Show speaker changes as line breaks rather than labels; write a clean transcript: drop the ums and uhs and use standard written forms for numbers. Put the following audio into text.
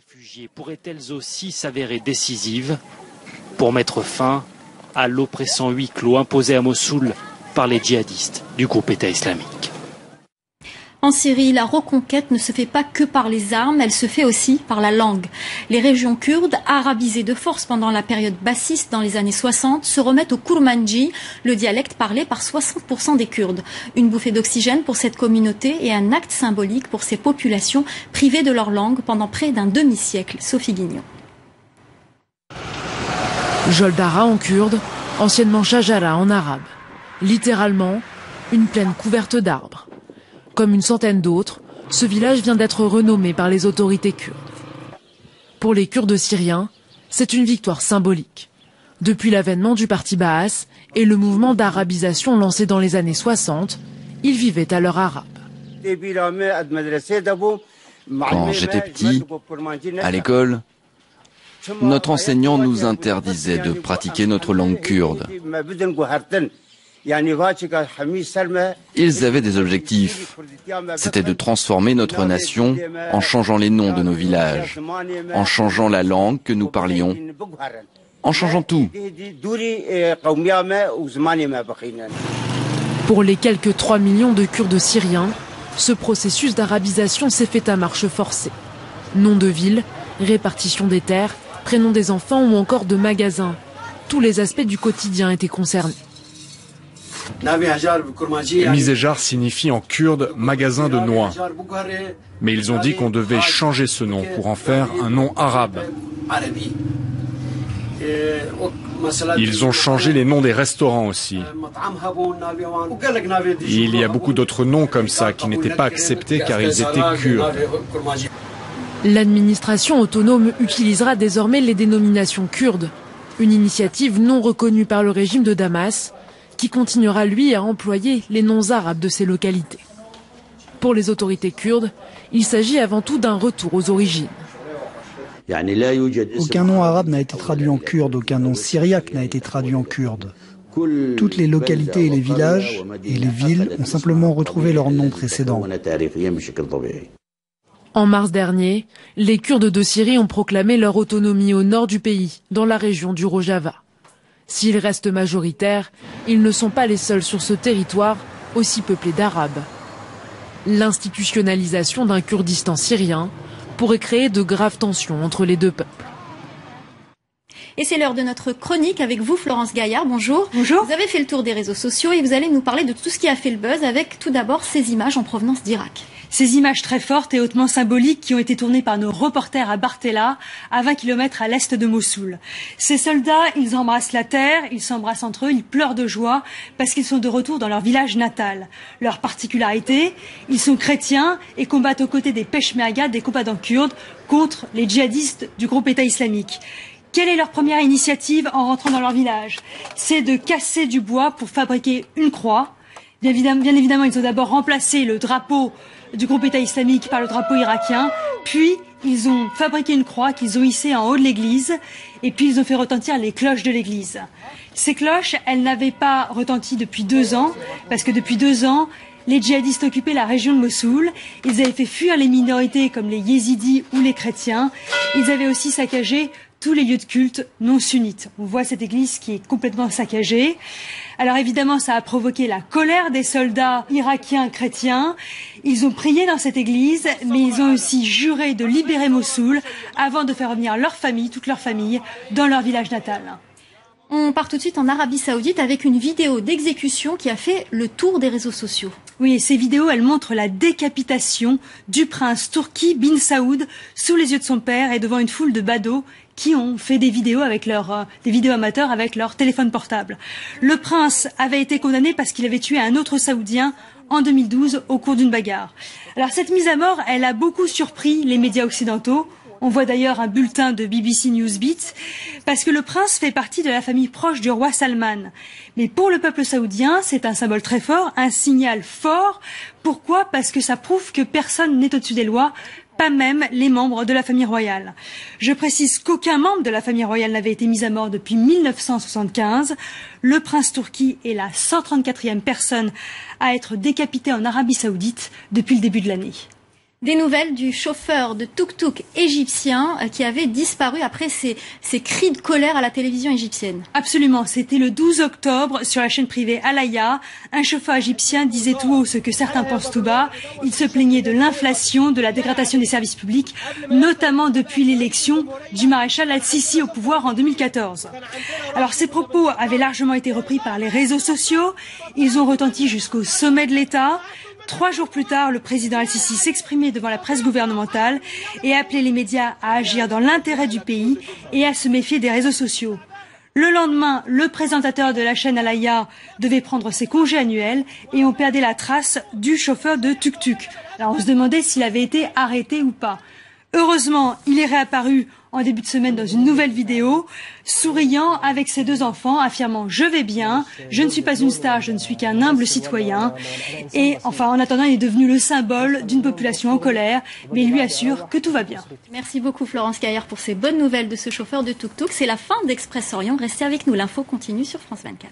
Réfugiés pourraient-elles aussi s'avérer décisives pour mettre fin à l'oppressant huis clos imposé à Mossoul par les djihadistes du groupe État islamique.
En Syrie, la reconquête ne se fait pas que par les armes, elle se fait aussi par la langue. Les régions kurdes, arabisées de force pendant la période bassiste dans les années 60, se remettent au Kurmanji, le dialecte parlé par 60% des Kurdes. Une bouffée d'oxygène pour cette communauté et un acte symbolique pour ces populations privées de leur langue pendant près d'un demi-siècle. Sophie Guignon.
Joldara en kurde, anciennement Shajara en arabe. Littéralement, une plaine couverte d'arbres. Comme une centaine d'autres, ce village vient d'être renommé par les autorités kurdes. Pour les Kurdes syriens, c'est une victoire symbolique. Depuis l'avènement du parti Baas et le mouvement d'arabisation lancé dans les années 60, ils vivaient à l'heure arabe.
Quand j'étais petit, à l'école, notre enseignant nous interdisait de pratiquer notre langue kurde. Ils avaient des objectifs. C'était de transformer notre nation en changeant les noms de nos villages, en changeant la langue que nous parlions, en changeant tout.
Pour les quelques 3 millions de Kurdes syriens, ce processus d'arabisation s'est fait à marche forcée. Nom de ville, répartition des terres, prénom des enfants ou encore de magasins. Tous les aspects du quotidien étaient concernés.
Misejar signifie en kurde magasin de noix. Mais ils ont dit qu'on devait changer ce nom pour en faire un nom arabe. Ils ont changé les noms des restaurants aussi. Il y a beaucoup d'autres noms comme ça qui n'étaient pas acceptés car ils étaient kurdes.
L'administration autonome utilisera désormais les dénominations kurdes, une initiative non reconnue par le régime de Damas, qui continuera lui à employer les noms arabes de ces localités. Pour les autorités kurdes, il s'agit avant tout d'un retour aux origines.
Aucun nom arabe n'a été traduit en kurde, aucun nom syriaque n'a été traduit en kurde. Toutes les localités et les villages et les villes ont simplement retrouvé leur nom précédent.
En mars dernier, les Kurdes de Syrie ont proclamé leur autonomie au nord du pays, dans la région du Rojava. S'ils restent majoritaires, ils ne sont pas les seuls sur ce territoire aussi peuplé d'Arabes. L'institutionnalisation d'un Kurdistan syrien pourrait créer de graves tensions entre les deux peuples.
Et c'est l'heure de notre chronique avec vous, Florence Gaillard. Bonjour.
Bonjour.
Vous avez fait le tour des réseaux sociaux et vous allez nous parler de tout ce qui a fait le buzz avec tout d'abord ces images en provenance d'Irak.
Ces images très fortes et hautement symboliques qui ont été tournées par nos reporters à Bartella, à 20 km à l'est de Mossoul. Ces soldats, ils embrassent la terre, ils s'embrassent entre eux, ils pleurent de joie parce qu'ils sont de retour dans leur village natal. Leur particularité, ils sont chrétiens et combattent aux côtés des Peshmerga, des combattants kurdes, contre les djihadistes du groupe État islamique. Quelle est leur première initiative en rentrant dans leur village? C'est de casser du bois pour fabriquer une croix. Bien évidemment, ils ont d'abord remplacé le drapeau du groupe État islamique par le drapeau irakien, puis ils ont fabriqué une croix qu'ils ont hissée en haut de l'église, et puis ils ont fait retentir les cloches de l'église. Ces cloches, elles n'avaient pas retenti depuis 2 ans, parce que depuis 2 ans, les djihadistes occupaient la région de Mossoul, ils avaient fait fuir les minorités comme les yézidis ou les chrétiens, ils avaient aussi saccagé tous les lieux de culte non sunnites. On voit cette église qui est complètement saccagée. Alors évidemment, ça a provoqué la colère des soldats irakiens chrétiens. Ils ont prié dans cette église, mais ils ont aussi juré de libérer Mossoul avant de faire revenir leur famille, toute leur famille, dans leur village natal.
On part tout de suite en Arabie Saoudite avec une vidéo d'exécution qui a fait le tour des réseaux sociaux.
Oui, et ces vidéos, elles montrent la décapitation du prince Turki bin Saoud sous les yeux de son père et devant une foule de badauds qui ont fait des vidéos avec des vidéos amateurs avec leur téléphone portable. Le prince avait été condamné parce qu'il avait tué un autre Saoudien en 2012 au cours d'une bagarre. Alors cette mise à mort, elle a beaucoup surpris les médias occidentaux. On voit d'ailleurs un bulletin de BBC Newsbeat, parce que le prince fait partie de la famille proche du roi Salman. Mais pour le peuple saoudien, c'est un symbole très fort, un signal fort. Pourquoi? Parce que ça prouve que personne n'est au-dessus des lois, pas même les membres de la famille royale. Je précise qu'aucun membre de la famille royale n'avait été mis à mort depuis 1975. Le prince Turki est la 134e personne à être décapitée en Arabie Saoudite depuis le début de l'année.
Des nouvelles du chauffeur de tuk-tuk égyptien qui avait disparu après ses cris de colère à la télévision égyptienne.
Absolument, c'était le 12 octobre sur la chaîne privée Alaya. Un chauffeur égyptien disait tout haut ce que certains pensent tout bas. Il se plaignait de l'inflation, de la dégradation des services publics, notamment depuis l'élection du maréchal Al-Sisi au pouvoir en 2014. Alors ces propos avaient largement été repris par les réseaux sociaux. Ils ont retenti jusqu'au sommet de l'État. 3 jours plus tard, le président Al-Sisi s'exprimait devant la presse gouvernementale et appelait les médias à agir dans l'intérêt du pays et à se méfier des réseaux sociaux. Le lendemain, le présentateur de la chaîne Alaya devait prendre ses congés annuels et on perdait la trace du chauffeur de tuk-tuk. Alors on se demandait s'il avait été arrêté ou pas. Heureusement, il est réapparu en début de semaine dans une nouvelle vidéo, souriant avec ses 2 enfants, affirmant « Je vais bien, je ne suis pas une star, je ne suis qu'un humble citoyen ». Et enfin, en attendant, il est devenu le symbole d'une population en colère, mais il lui assure que tout va bien.
Merci beaucoup Florence Gaillard pour ces bonnes nouvelles de ce chauffeur de tuk-tuk. C'est la fin d'Express Orient. Restez avec nous, l'info continue sur France 24.